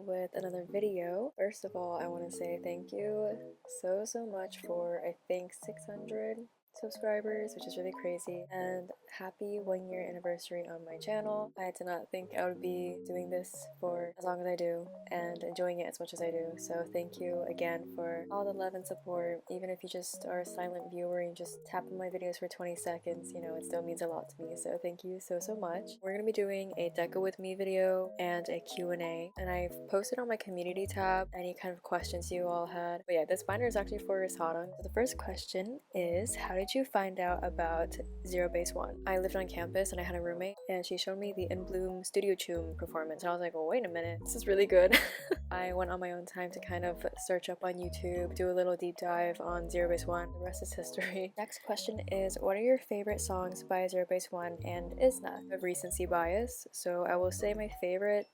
with another video. First of all, I want to say thank you so much for I think 600 subscribers, which is really crazy, and happy 1 year anniversary on my channel. I did not think I would be doing this for as long as I do and enjoying it as much as I do, so thank you again for all the love and support. Even if you just are a silent viewer and just tap on my videos for 20 seconds, you know, it still means a lot to me, so thank you so much. We're gonna be doing a deco with me video and a Q&A, and I've posted on my community tab any kind of questions you all had. But yeah, this binder is actually for sarang. So the first question is, how did you find out about Zero Base One? I lived on campus and I had a roommate, and she showed me the In Bloom Studio Tune performance, and I was like, well, wait a minute, this is really good. I went on my own time to kind of search up on YouTube, do a little deep dive on Zero Base One. The rest is history. Next question is, what are your favorite songs by Zero Base One and Izna? I have recency bias, so I will say my favorite.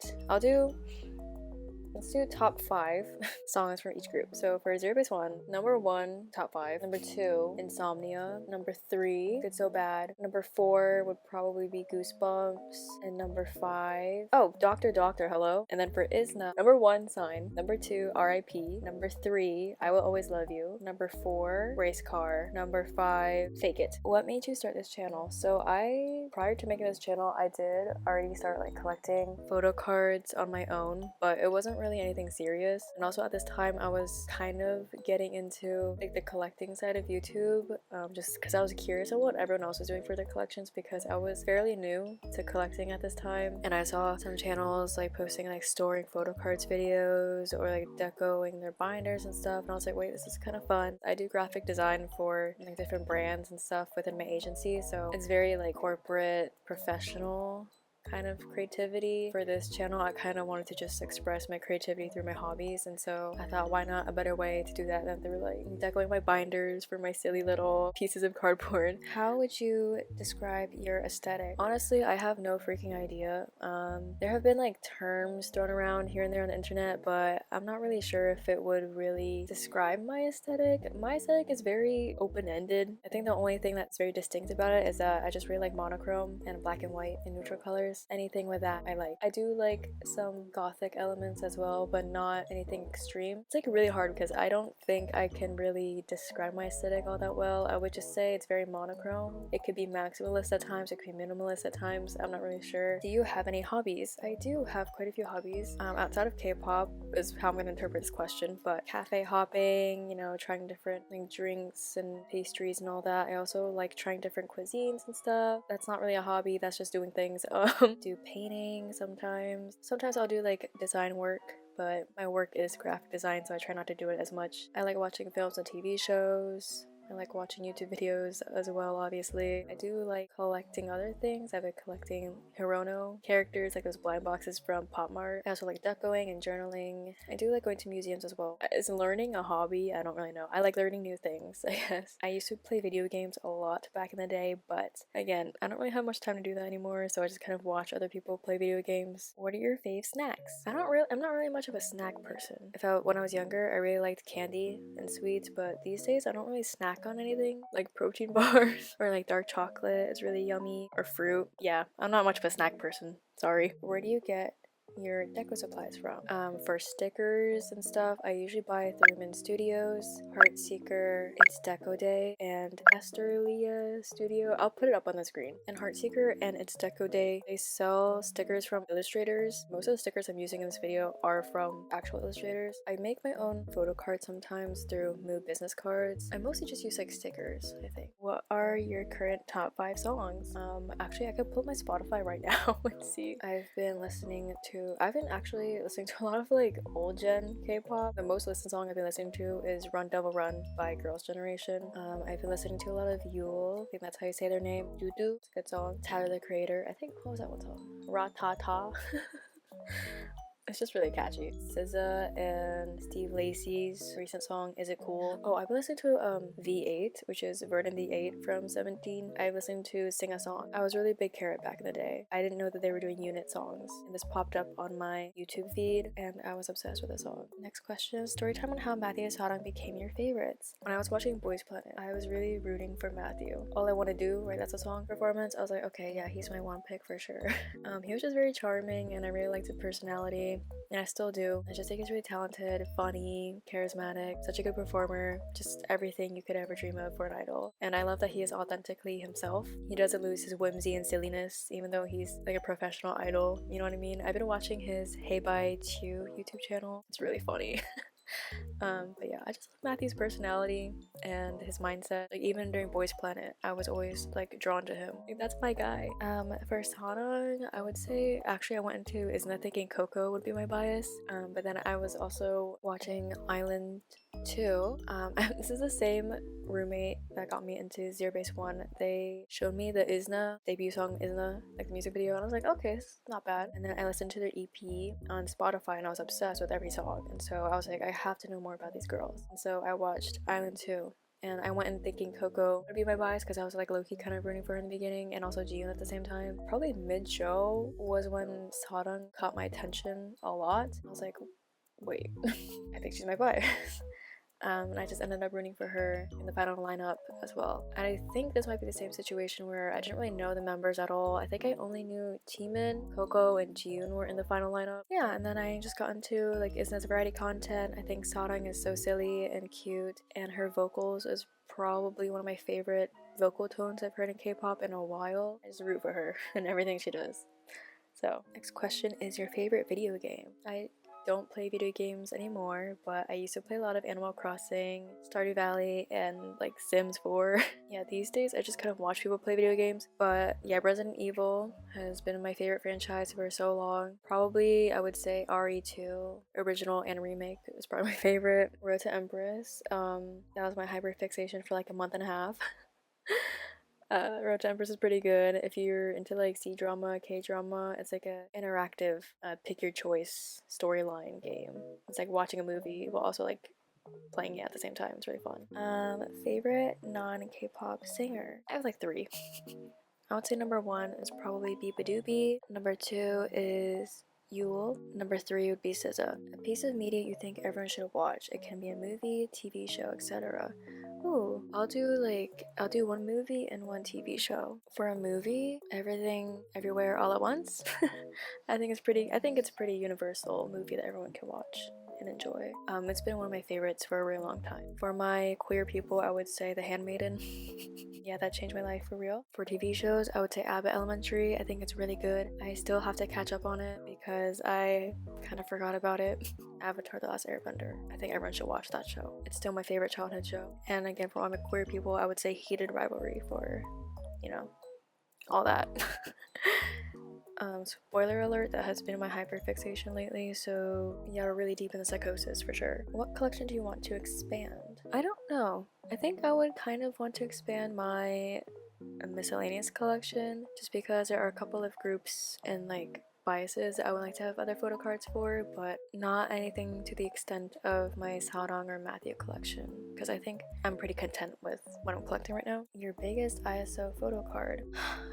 Let's do top 5 songs from each group. So for Zero Base One, number 1, top 5. Number 2, Insomnia. Number 3, Good So Bad. Number 4 would probably be Goosebumps. And number 5, oh, Doctor Doctor, hello. And then for Izna, number 1, Sign. Number 2, R.I.P. Number 3, I Will Always Love You. Number 4, Race Car. Number 5, Fake It. What made you start this channel? So prior to making this channel, I did already start like collecting photo cards on my own, but it wasn't really anything serious. And also at this time I was kind of getting into like the collecting side of YouTube, just because I was curious on what everyone else was doing for their collections, because I was fairly new to collecting at this time, and I saw some channels like posting like storing photo cards videos or like decoing their binders and stuff, and I was like, wait, this is kind of fun. I do graphic design for like different brands and stuff within my agency, so it's very like corporate professional kind of creativity. For this channel, I kind of wanted to just express my creativity through my hobbies, and so I thought, why not a better way to do that than through like decorating my binders for my silly little pieces of cardboard. How would you describe your aesthetic? Honestly, I have no freaking idea. There have been like terms thrown around here and there on the internet, but I'm not really sure if it would really describe my aesthetic. My aesthetic is very open-ended. I think the only thing that's very distinct about it is that I just really like monochrome and black and white and neutral colors. Anything with that I like. I do like some gothic elements as well, but not anything extreme. It's like really hard because I don't think I can really describe my aesthetic all that well. I would just say it's very monochrome. It could be maximalist at times, it could be minimalist at times. I'm not really sure. Do you have any hobbies? I do have quite a few hobbies. Outside of K-pop is how I'm going to interpret this question, but cafe hopping, you know, trying different like drinks and pastries and all that. I also like trying different cuisines and stuff. That's not really a hobby, that's just doing things. Do painting sometimes. Sometimes I'll do like design work, but my work is graphic design, so I try not to do it as much. I like watching films and TV shows. I like watching YouTube videos as well, obviously. I do like collecting other things. I've been collecting Hirono characters, like those blind boxes from Pop Mart. I also like decoing and journaling. I do like going to museums as well. Is learning a hobby? I don't really know. I like learning new things, I guess. I used to play video games a lot back in the day, but again, I don't really have much time to do that anymore, so I just kind of watch other people play video games. What are your fave snacks? I'm not really much of a snack person. When I was younger, I really liked candy and sweets, but these days I don't really snack on anything like protein bars or like dark chocolate. It's really yummy, or fruit. Yeah, I'm not much of a snack person, sorry. Where do you get your deco supplies from? For stickers and stuff, I usually buy through Min Studios, Heartseeker, It's Deco Day, and Esterlia Studio. I'll put it up on the screen. And Heartseeker and It's Deco Day, they sell stickers from illustrators. Most of the stickers I'm using in this video are from actual illustrators. I make my own photo cards sometimes through Mood Business Cards. I mostly just use like stickers, I think. What are your current top 5 songs? Actually, I could pull up my Spotify right now and see. I've been actually listening to a lot of like old gen K-pop. The most listened song I've been listening to is Run Devil Run by Girls' Generation. I've been listening to a lot of Yule. I think that's how you say their name. Doo Doo. It's a good song. Tyler the Creator. I think, what was that one song? Ra-ta-ta. It's just really catchy. SZA and Steve Lacy's recent song, Is It Cool? Oh, I've been listening to V8, which is Verdant V8 from 17. I listened to Sing a Song. I was really big Carrot back in the day. I didn't know that they were doing unit songs, and this popped up on my YouTube feed, and I was obsessed with the song. Next question, story time on how Matthew and Sarang became your favorites. When I was watching Boys Planet, I was really rooting for Matthew. All I Want to Do, right, that's a song performance. I was like, okay, yeah, he's my one pick for sure. He was just very charming, and I really liked his personality. personality, and I still do. I just think he's really talented, funny, charismatic, such a good performer, just everything you could ever dream of for an idol. And I love that he is authentically himself. He doesn't lose his whimsy and silliness, even though he's like a professional idol, you know what I mean? I've been watching his Hey Bye Chew YouTube channel. It's really funny. But yeah, I just love Matthew's personality and his mindset. Like even during Boys Planet, I was always like drawn to him. Like, that's my guy. For sarang, I would say actually I went into Izna thinking Coco would be my bias. But then I was also watching Island 2. This is the same roommate that got me into Zero Base 1. They showed me the Izna debut song Izna, like the music video, and I was like, okay, it's not bad. And then I listened to their EP on Spotify and I was obsessed with every song. And so I was like, I have to know more about these girls. And so I watched Island 2. And I went in thinking Coco would be my bias because I was like low-key kind of rooting for her in the beginning, and also Jiyoon at the same time. Probably mid-show was when sarang caught my attention a lot. I was like, wait, I think she's my bias. And I just ended up rooting for her in the final lineup as well. And I think this might be the same situation where I didn't really know the members at all. I think I only knew Taemin, Coco, and Jiyoon were in the final lineup. Yeah, and then I just got into like Isna's variety content. I think sarang is so silly and cute, and her vocals is probably one of my favorite vocal tones I've heard in K-pop in a while. I just root for her and everything she does. So, next question is your favorite video game. I don't play video games anymore, but I used to play a lot of Animal Crossing, Stardew Valley, and like Sims 4. Yeah, these days I just kind of watch people play video games. But yeah, Resident Evil has been my favorite franchise for so long. Probably I would say RE2, original and remake, is probably my favorite. Road to Empress, that was my hyperfixation for like a month and a half. Road to Empress is pretty good. If you're into like C-drama, K-drama, it's like a interactive pick your choice storyline game. It's like watching a movie while also like playing it at the same time. It's really fun. Favorite non-K-pop singer? I have like 3. I would say number 1 is probably Biba Doobie. Number 2 is Yule. Number 3 would be SZA. A piece of media you think everyone should watch. It can be a movie, TV show, etc. Ooh, I'll do 1 movie and 1 TV show. For a movie, Everything Everywhere All at Once. I think it's a pretty universal movie that everyone can watch and enjoy. It's been one of my favorites for a really long time. For my queer people, I would say The Handmaiden. Yeah, that changed my life for real. For TV shows, I would say Abbott Elementary. I think it's really good. I still have to catch up on it because I kind of forgot about it. Avatar: The Last Airbender. I think everyone should watch that show. It's still my favorite childhood show. And again, for all my queer people, I would say Heated Rivalry for, all that. Spoiler alert, that has been my hyperfixation lately, so yeah, we're really deep in the psychosis for sure. What collection do you want to expand? I don't know. I think I would kind of want to expand my miscellaneous collection just because there are a couple of groups and like biases I would like to have other photo cards for, but not anything to the extent of my sarang or Matthew collection, because I think I'm pretty content with what I'm collecting right now. Your biggest ISO photo card?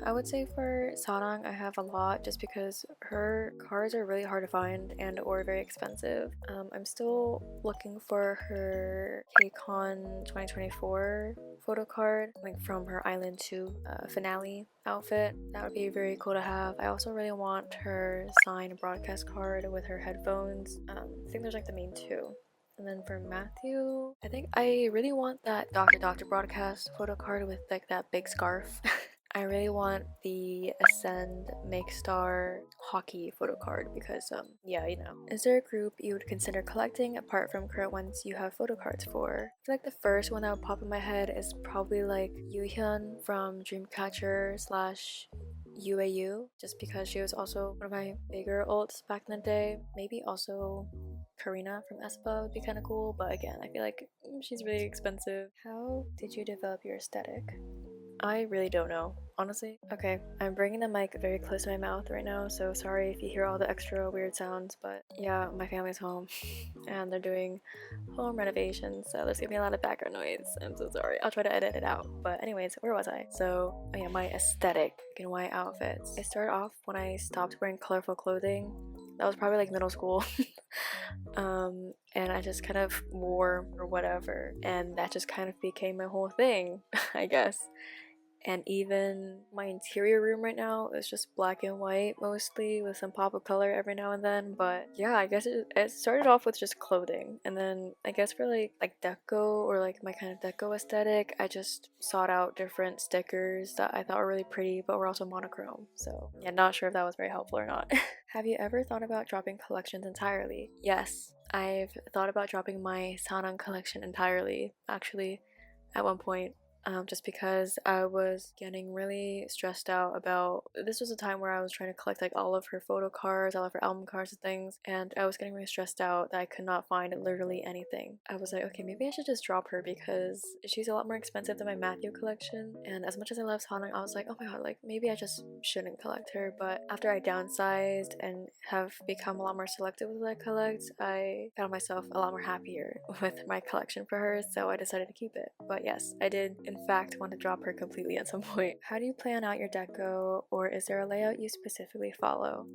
I would say for sarang I have a lot just because her cards are really hard to find and or very expensive. I'm still looking for her KCON 2024 photo card, like from her Island 2 finale outfit. That would be very cool to have. I also really want her signed broadcast card with her headphones. I think there's like the main 2. And then for Matthew, I think I really want that Dr. broadcast photo card with like that big scarf. I really want the Ascend Make Star hockey photo card because, yeah, Is there a group you would consider collecting apart from current ones you have photo cards for? I feel like the first one that would pop in my head is probably like Yoohyun from Dreamcatcher / UAU, just because she was also one of my bigger ults back in the day. Maybe also Karina from aespa would be kind of cool, but again, I feel like she's really expensive. How did you develop your aesthetic? I really don't know, honestly. Okay, I'm bringing the mic very close to my mouth right now, so sorry if you hear all the extra weird sounds, but yeah, my family's home and they're doing home renovations, so there's gonna be a lot of background noise. I'm so sorry. I'll try to edit it out. But anyways, where was I? So, oh yeah, my aesthetic in white outfits. It started off when I stopped wearing colorful clothing. That was probably like middle school. And I just kind of wore or whatever, and that just kind of became my whole thing, I guess. And even my interior room right now is just black and white mostly, with some pop of color every now and then. But yeah, I guess it started off with just clothing, and then I guess for like deco, or like my kind of deco aesthetic, I just sought out different stickers that I thought were really pretty but were also monochrome. So yeah, not sure if that was very helpful or not. Have you ever thought about dropping collections entirely? Yes, I've thought about dropping my sarang collection entirely, actually, at one point. Just because I was getting really stressed out about, this was a time where I was trying to collect like all of her photo cards, all of her album cards and things, and I was getting really stressed out that I could not find literally anything. I was like, okay, maybe I should just drop her because she's a lot more expensive than my Matthew collection, and as much as I love Sana, I was like, oh my god, like maybe I just shouldn't collect her. But after I downsized and have become a lot more selective with what I collect, I found myself a lot more happier with my collection for her, so I decided to keep it. But yes, I did in fact want to drop her completely at some point. How do you plan out your deco, or is there a layout you specifically follow?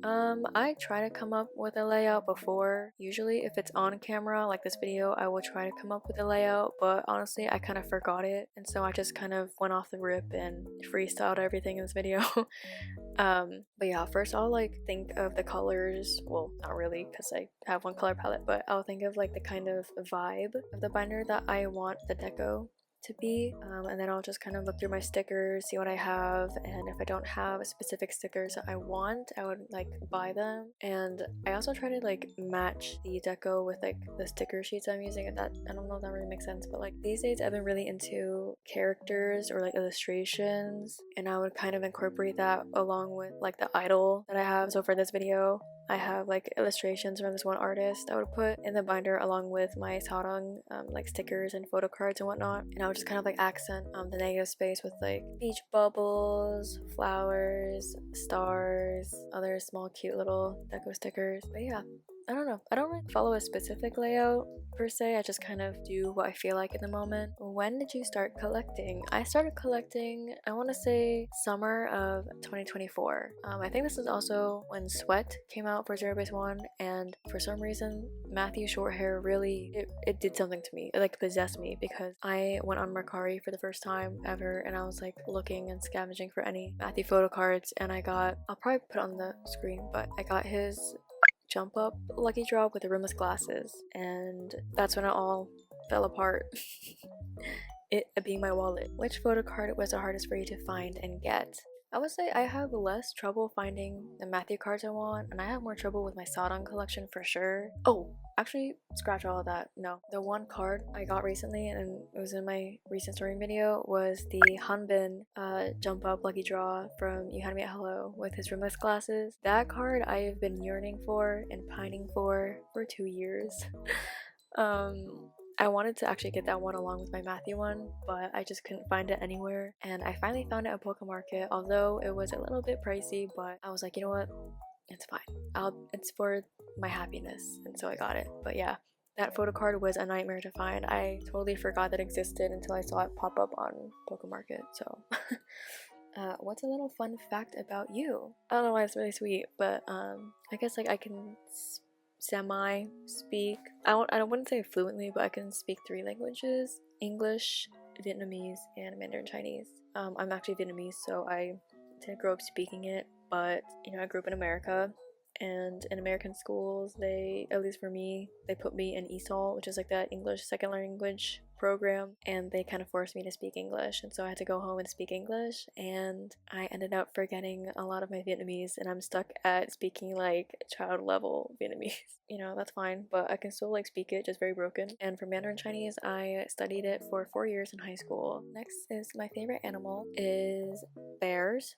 I try to come up with a layout before. Usually if it's on camera, like this video, I will try to come up with a layout, but honestly I kind of forgot it, and so I just kind of went off the rip and freestyled everything in this video. But yeah, first I'll like think of the colors, well, not really because I have one color palette, but I'll think of like the kind of vibe of the binder that I want the deco to be, and then I'll just kind of look through my stickers, see what I have, and if I don't have specific stickers that I want, I would like buy them. And I also try to like match the deco with like the sticker sheets I'm using, and that, I don't know if that really makes sense, but like these days I've been really into characters or like illustrations, and I would kind of incorporate that along with like the idol that I have. So for this video I have like illustrations from this one artist I would put in the binder along with my sarang, like stickers and photo cards and whatnot, and I would just kind of like accent the negative space with like beach bubbles, flowers, stars, other small cute little deco stickers. But yeah, I don't know. I don't really follow a specific layout per se. I just kind of do what I feel like in the moment. When did you start collecting? I started collecting, I want to say summer of 2024. I think this is also when Sweat came out for Zero Base One, and for some reason Matthew short hair really, it did something to me. It like possessed me, because I went on Mercari for the first time ever, and I was like looking and scavenging for any Matthew photo cards, and I got, I'll probably put it on the screen, but I got his jump up lucky drop with the rimless glasses, and that's when it all fell apart. It being my wallet. Which photo card was the hardest for you to find and get? I would say I have less trouble finding the Matthew cards I want, and I have more trouble with my Sarang collection for sure. Oh, actually, scratch all of that. No, the one card I got recently, and it was in my recent story video, was the Hanbin jump up lucky draw from You Had Me at Hello with his rimless glasses. That card I have been yearning for and pining for 2 years. I wanted to actually get that one along with my Matthew one, but I just couldn't find it anywhere, and I finally found it at Poke Market, although it was a little bit pricey, but I was like, you know what, it's fine. It's for my happiness, and so I got it. But yeah, that photo card was a nightmare to find. I totally forgot that existed until I saw it pop up on Poke Market, so. What's a little fun fact about you? I don't know why it's really sweet, but I guess like I can semi speak, I wouldn't say fluently, but I can speak 3 languages: English, Vietnamese, and Mandarin Chinese. I'm actually Vietnamese, so I didn't grow up speaking it, but you know, I grew up in America, and in American schools, they, at least for me, they put me in ESOL, which is like that English second language program, and they kind of forced me to speak English, and so I had to go home and speak English, and I ended up forgetting a lot of my Vietnamese, and I'm stuck at speaking like child level Vietnamese. You know, that's fine, but I can still like speak it, just very broken. And for Mandarin Chinese, I studied it for 4 years in high school. Next is my favorite animal is bears.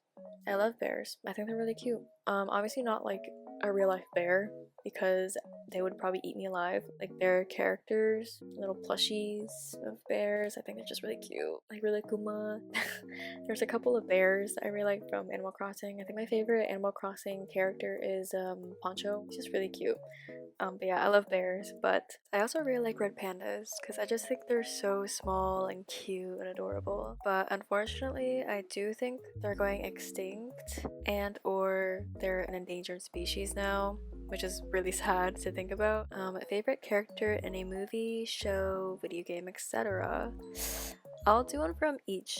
I love bears. I think they're really cute. Obviously not like a real life bear, because they would probably eat me alive. Like, they're characters, little plushies of bears. I think they're just really cute, like really kuma. There's a couple of bears I really like from Animal Crossing. I think my favorite Animal Crossing character is Poncho. He's just really cute. But yeah, I love bears, but I also really like red pandas because I just think they're so small and cute and adorable. But unfortunately, I do think they're going extinct, and or they're an endangered species now, which is really sad to think about. Favorite character in a movie, show, video game, etc. I'll do one from each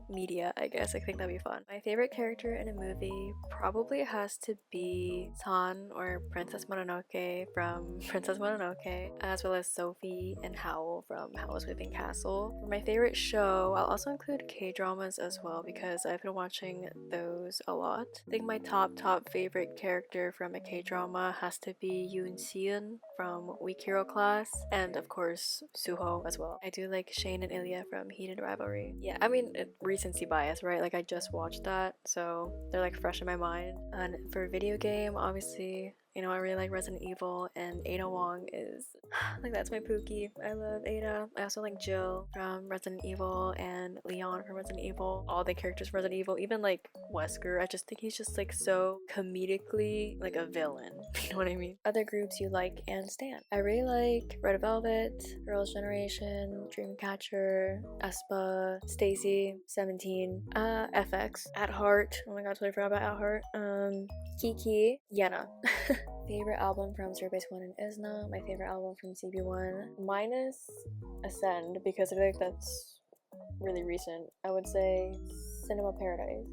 media, I guess. I think that'd be fun. My favorite character in a movie probably has to be San or Princess Mononoke from Princess Mononoke, as well as Sophie and Howl from Howl's Moving Castle. For my favorite show, I'll also include K-dramas as well because I've been watching those a lot. I think my top favorite character from a K-drama has to be Yoon Seon from Weak Hero Class, and of course Suho as well. I do like Shane and Ilya from Heated Rivalry. Yeah, I mean, recency bias, right? Like I just watched that, so they're like fresh in my mind. And for video game, obviously, you know, I really like Resident Evil, and Ada Wong is like, that's my Pookie. I love Ada. I also like Jill from Resident Evil and Leon from Resident Evil. All the characters from Resident Evil, even like Wesker, I just think he's just like so comedically like a villain. You know what I mean? Other groups you like and stan. I really like Red Velvet, Girls' Generation, Dreamcatcher, aespa, Stacy, 17, FX, At Heart. Oh my god, totally forgot about At Heart. Kiki, Yena. Favorite album from Zero Base 1 and Izna. My favorite album from CB1 minus Ascend because I feel like that's really recent. I would say Cinema Paradise.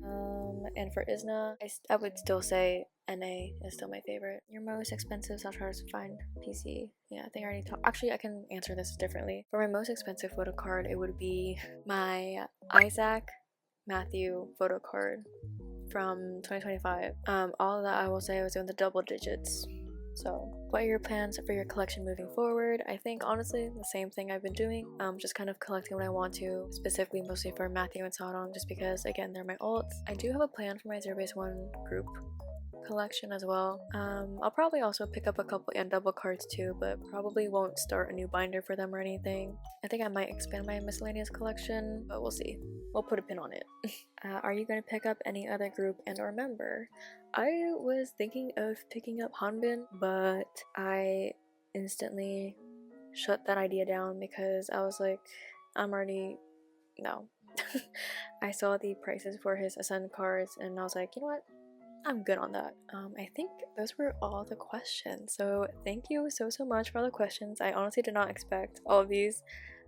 And for Izna, I would still say NA is still my favorite. Your most expensive / hardest to find PC. Yeah, I think I already talked. Actually, I can answer this differently. For my most expensive photo card, it would be my Isaac Matthew photo card from 2025. All of that I will say I was in the double digits. So what are your plans for your collection moving forward? I think honestly the same thing I've been doing, just kind of collecting what I want to, specifically mostly for Matthew and Sarang, just because again they're my ults. I do have a plan for my Zero Base 1 group collection as well. I'll probably also pick up a couple and double cards too, but probably won't start a new binder for them or anything. I think I might expand my miscellaneous collection, but we'll see. We'll put a pin on it. Are you going to pick up any other group and or member? I was thinking of picking up Hanbin, but I instantly shut that idea down because I was like, no. I saw the prices for his Ascend cards and I was like, you know what? I'm good on that. I think those were all the questions. So thank you so much for all the questions. I honestly did not expect all of these.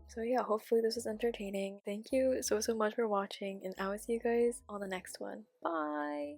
So yeah, hopefully this was entertaining. Thank you so much for watching, and I will see you guys on the next one. Bye!